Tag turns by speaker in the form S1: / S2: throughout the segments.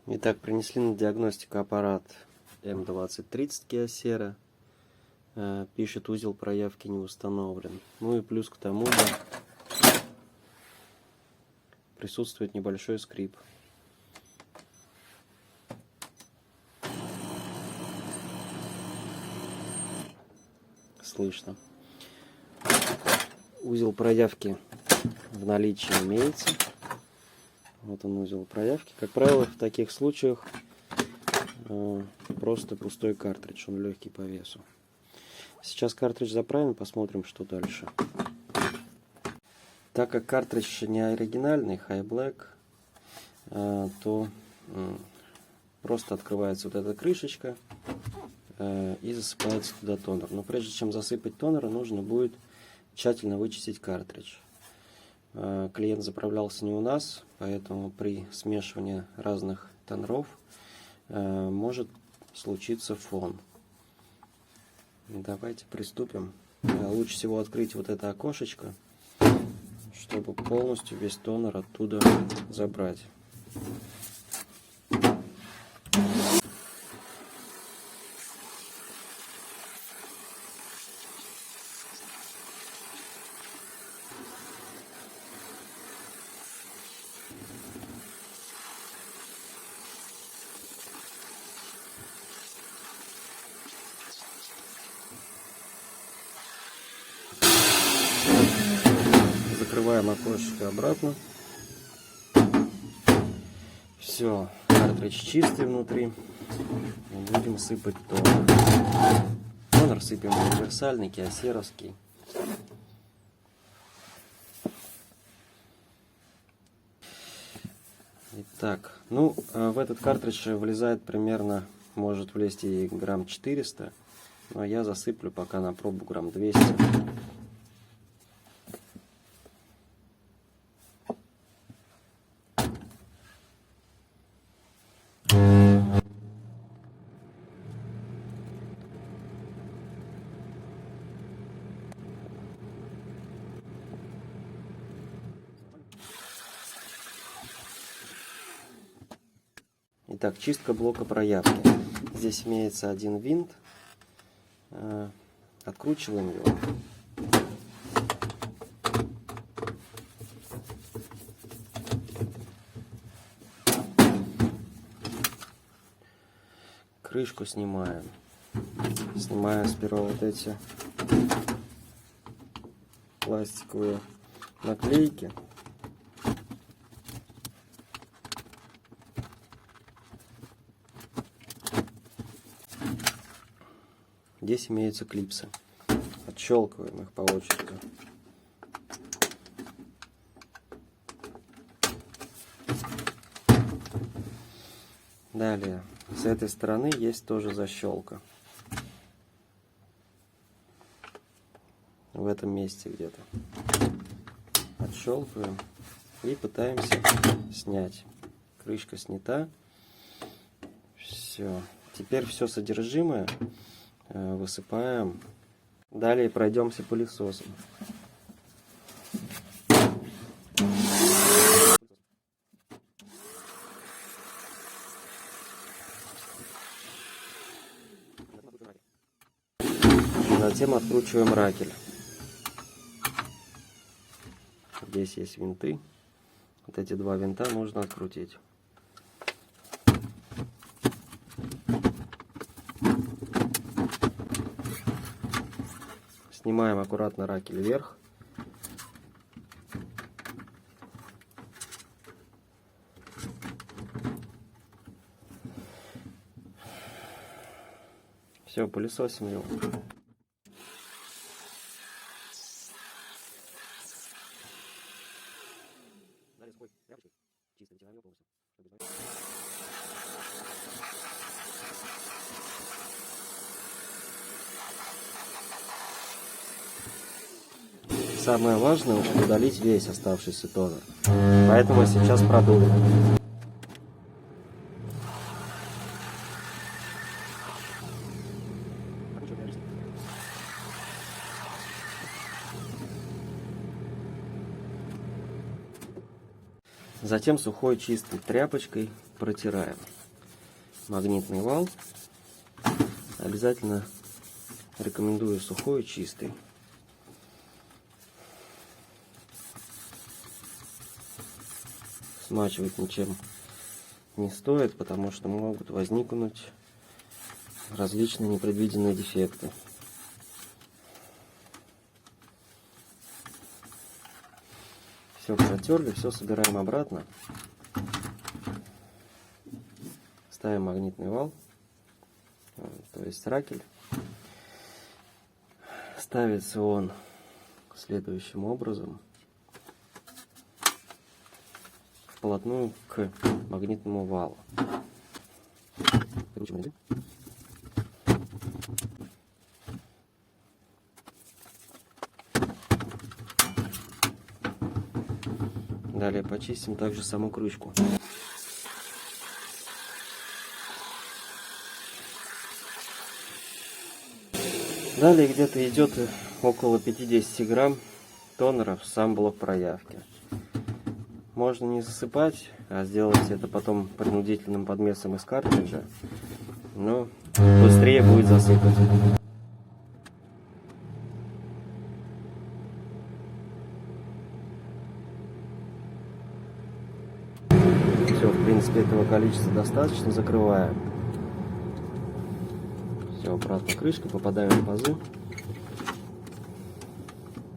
S1: Итак, принесли на диагностику аппарат М2030 Kyocera. Пишет, узел проявки не установлен. Ну и плюс к тому присутствует небольшой скрип. Слышно. Узел проявки в наличии имеется. Вот он, узел проявки. Как правило, в таких случаях просто пустой картридж, он легкий по весу. Сейчас картридж заправим, посмотрим, что дальше. Так как картридж не оригинальный, High Black, то просто открывается вот эта крышечка и засыпается туда тонер. Но прежде чем засыпать тонер, нужно будет тщательно вычистить картридж. Клиент заправлялся не у нас, поэтому при смешивании разных тонеров может случиться фон. Давайте приступим. Лучше всего открыть вот это окошечко, чтобы полностью весь тонер оттуда забрать. Закрываем окошечко обратно. Все, картридж чистый внутри. Будем сыпать тонер. Тонер сыпем универсальный, киосеровский. Итак, в этот картридж влезает примерно, может влезть и грамм 400, но я засыплю пока на пробу грамм 200. Итак, чистка блока проявки. Здесь имеется один винт. Откручиваем его. Крышку снимаем. Снимаем сперва вот эти пластиковые наклейки. Здесь имеются клипсы. Отщелкиваем их по очереди. Далее, с этой стороны есть тоже защелка. В этом месте где-то. Отщелкиваем и пытаемся снять. Крышка снята. Все. Теперь все содержимое высыпаем. Далее пройдемся пылесосом. Затем откручиваем ракель. Здесь есть винты. Вот эти два винта нужно открутить. Снимаем аккуратно ракель вверх. Все, пылесосим его. Самое важное — удалить весь оставшийся тонер. Поэтому сейчас продуем. Затем сухой чистой тряпочкой протираем. магнитный вал. Обязательно рекомендую сухой и чистый. Смачивать ничем не стоит, потому что могут возникнуть различные непредвиденные дефекты. Все протерли, все собираем обратно. Ставим магнитный вал, то есть ракель. Ставится он следующим образом, вплотную к магнитному валу. Далее почистим также саму крышку. Далее где-то идет около 50 грамм тонера в сам блок проявки. Можно не засыпать, а сделать это потом принудительным подмесом из картриджа, но быстрее будет засыпать. Все, в принципе, этого количества достаточно. Закрываем. Все, обратно крышка, попадаем в пазы.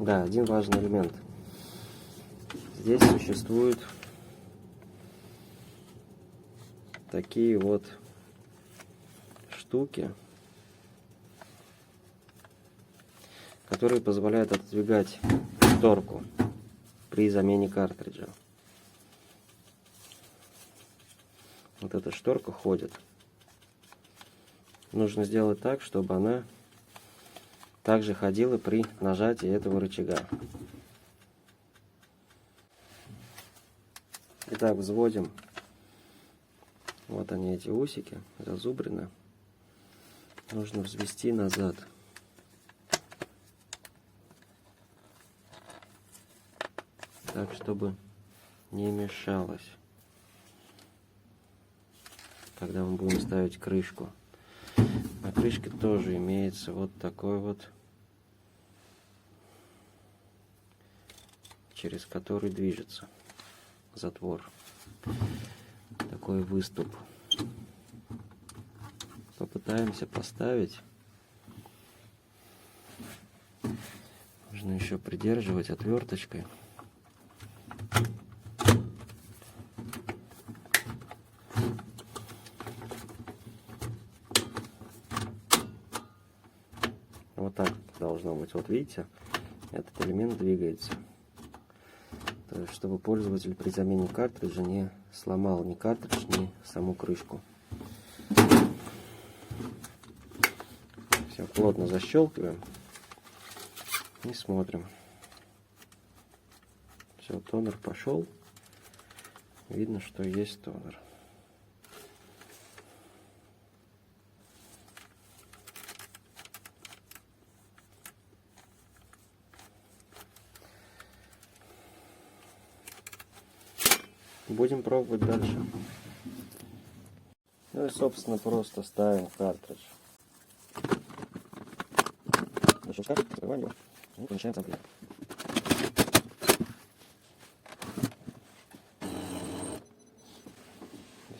S1: Да, один важный элемент. Здесь существуют такие вот штуки, которые позволяют отодвигать шторку при замене картриджа. Вот эта шторка ходит. Нужно сделать так, чтобы она также ходила при нажатии этого рычага. Итак, взводим. Вот они, эти усики, зазубрены. Нужно взвести назад. Так, чтобы не мешалось, когда мы будем ставить крышку. На крышке тоже имеется вот такой вот, через который движется затвор. Такой выступ. Попытаемся поставить. Нужно еще придерживать отверточкой. Вот так должно быть. Вот видите, этот элемент двигается. То есть, чтобы пользователь при замене картриджа не сломал ни картридж, ни саму крышку. Все, плотно защелкиваем и смотрим. Все, тонер пошел. Видно, что есть тонер. Будем пробовать дальше. Ну и, собственно, просто ставим картридж. Закрываем его и помещаем в центре.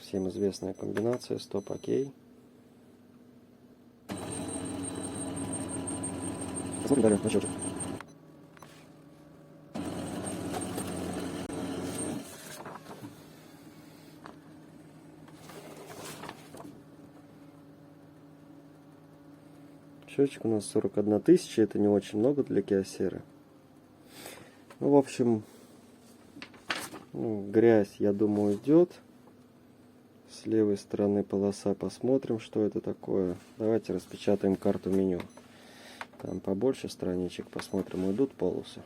S1: Всем известная комбинация стоп-окей. Посмотрим далее на счетчик. Счетчик у нас 41 тысяча, это не очень много для Kyocera. Ну, в общем, грязь, я думаю, идет. С левой стороны полоса, посмотрим, что это такое. Давайте распечатаем карту меню. Там побольше страничек, посмотрим, идут полосы.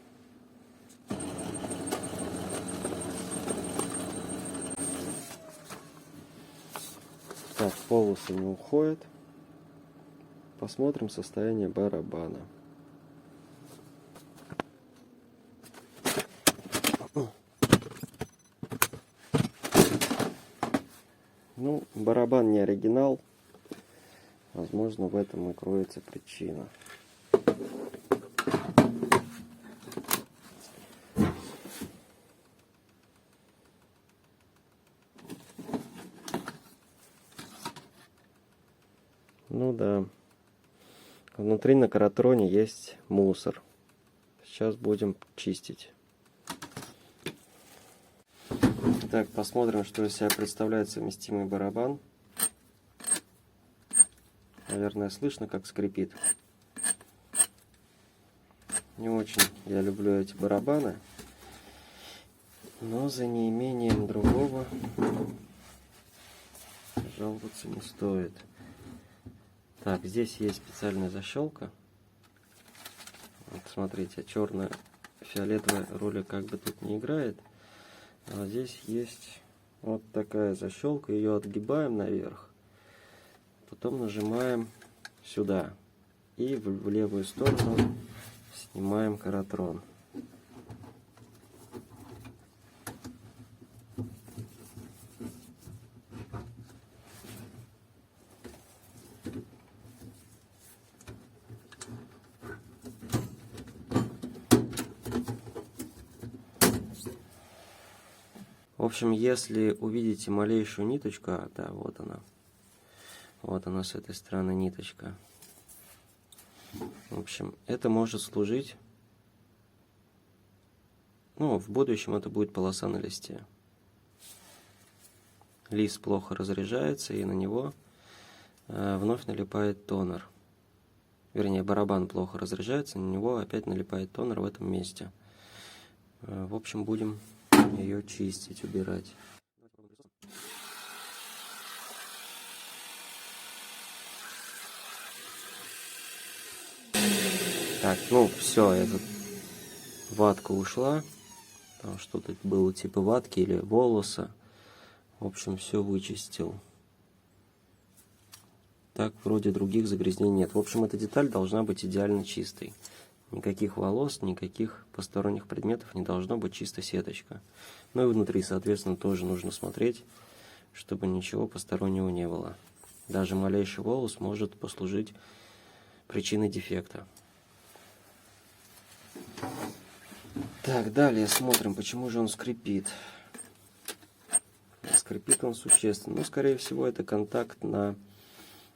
S1: Так, полосы не уходят. Посмотрим состояние барабана. Ну, барабан не оригинал. Возможно, в этом и кроется причина. Ну да. Внутри на каратроне есть мусор. Сейчас будем чистить. Так, посмотрим, что из себя представляет совместимый барабан. Наверное, слышно, как скрипит. Не очень я люблю эти барабаны. Но за неимением другого жаловаться не стоит. Так, здесь есть специальная защелка. Вот, смотрите, черная, фиолетовая роли как бы тут не играет. А здесь есть вот такая защелка. Ее отгибаем наверх. Потом нажимаем сюда. И в левую сторону снимаем каратрон. В общем, если увидите малейшую ниточку, да, вот она с этой стороны ниточка. В общем, это может служить, ну, в будущем это будет полоса на листе. Лист плохо разряжается, и на него вновь налипает тонер. Вернее, барабан плохо разряжается, на него опять налипает тонер в этом месте. В общем, будем ее чистить, убирать. Так, ну все, эта ватка ушла. Там что-то было типа ватки или волоса. В общем, все вычистил. Так, вроде других загрязнений нет. В общем, эта деталь должна быть идеально чистой. Никаких волос, никаких посторонних предметов не должно быть, чисто сеточка. Ну и внутри, соответственно, тоже нужно смотреть, чтобы ничего постороннего не было. Даже малейший волос может послужить причиной дефекта. Так, далее смотрим, почему же он скрипит. Скрипит он существенно. Ну, скорее всего, это контакт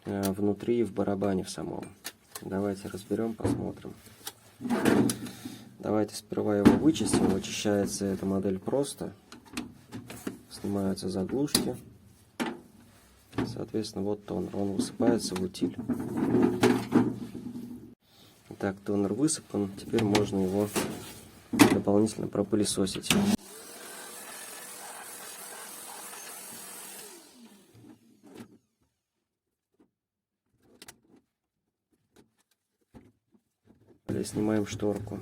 S1: внутри в барабане в самом. Давайте разберем, посмотрим. Давайте сперва его вычистим. Вычищается эта модель просто. Снимаются заглушки. Соответственно, вот тонер. Он высыпается в утиль. Так, тонер высыпан. Теперь можно его дополнительно пропылесосить. Далее снимаем шторку.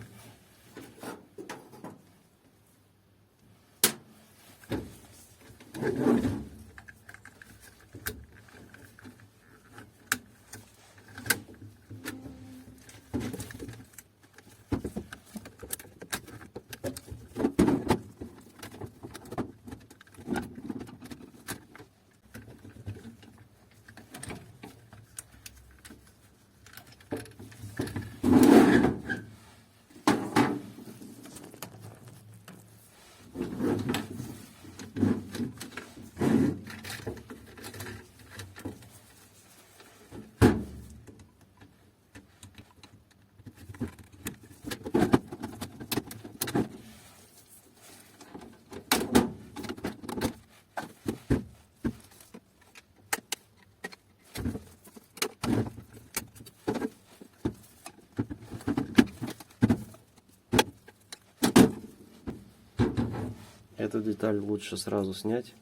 S1: Эту деталь лучше сразу снять,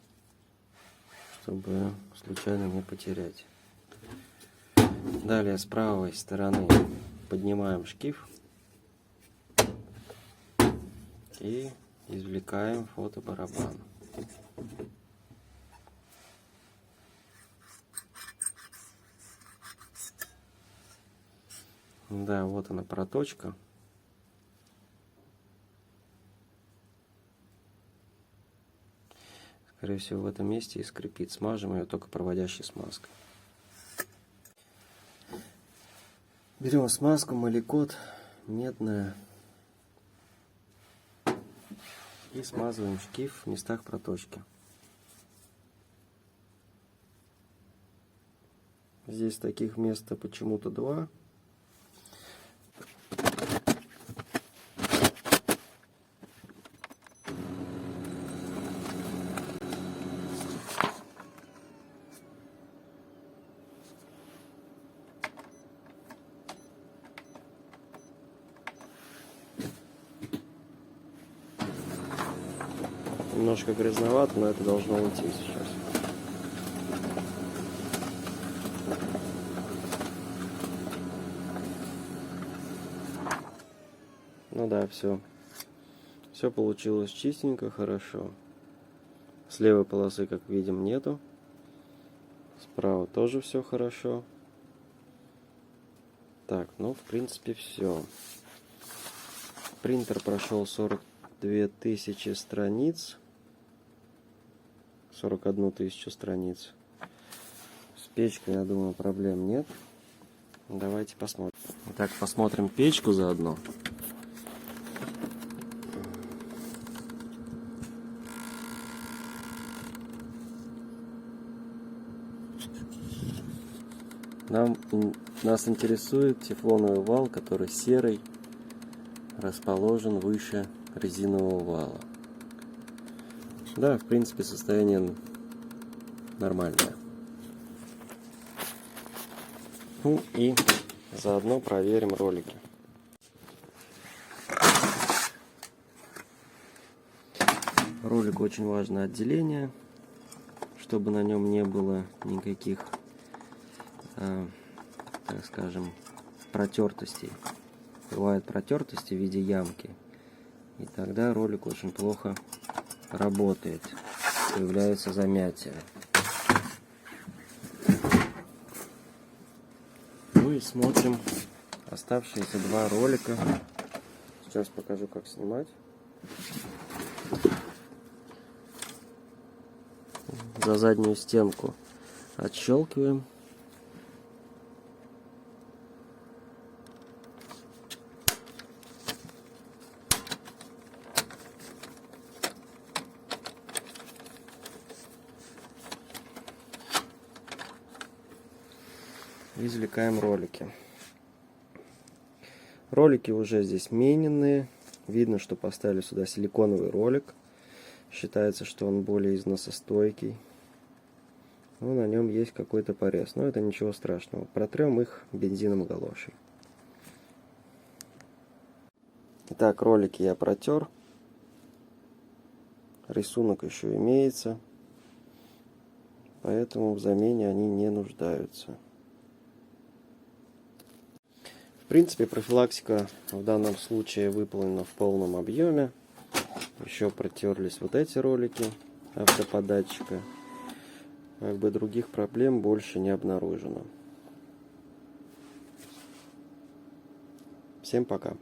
S1: чтобы случайно не потерять. Далее с правой стороны поднимаем шкив и извлекаем фотобарабан. Да, вот она проточка. скорее всего, в этом месте и скрипит. Смажем ее только проводящей смазкой. Берем смазку Молекот медная и смазываем шкив в местах проточки. Здесь таких мест почему-то 2. Немножко грязновато, но это должно уйти сейчас. Ну да, все. Все получилось чистенько, хорошо. С левой полосы, как видим, нету. Справа тоже все хорошо. Так, ну, в принципе, все. Принтер прошел 42 тысячи страниц. 41 тысячу страниц. С печкой, я думаю, проблем нет. Давайте посмотрим. Итак, посмотрим печку заодно. Нас интересует тефлоновый вал, который серый, расположен выше резинового вала. Да, в принципе, состояние нормальное. Ну и заодно проверим ролики. Ролик очень важно отделение, чтобы на нем не было никаких, так скажем, протертостей. Бывают протертости в виде ямки, и тогда ролик очень плохо работает, появляется замятие. Ну и смотрим оставшиеся 2 ролика. Сейчас покажу, как снимать. За заднюю стенку отщелкиваем. Извлекаем ролики. Ролики уже здесь мененные. Видно, что поставили сюда силиконовый ролик. Считается, что он более износостойкий. Но на нем есть какой-то порез. Но это ничего страшного. Протрем их бензином галошей. Итак, ролики я протер. Рисунок еще имеется. Поэтому в замене они не нуждаются. В принципе, профилактика в данном случае выполнена в полном объеме. Еще протерлись вот эти ролики автоподатчика. Как бы других проблем больше не обнаружено. Всем пока.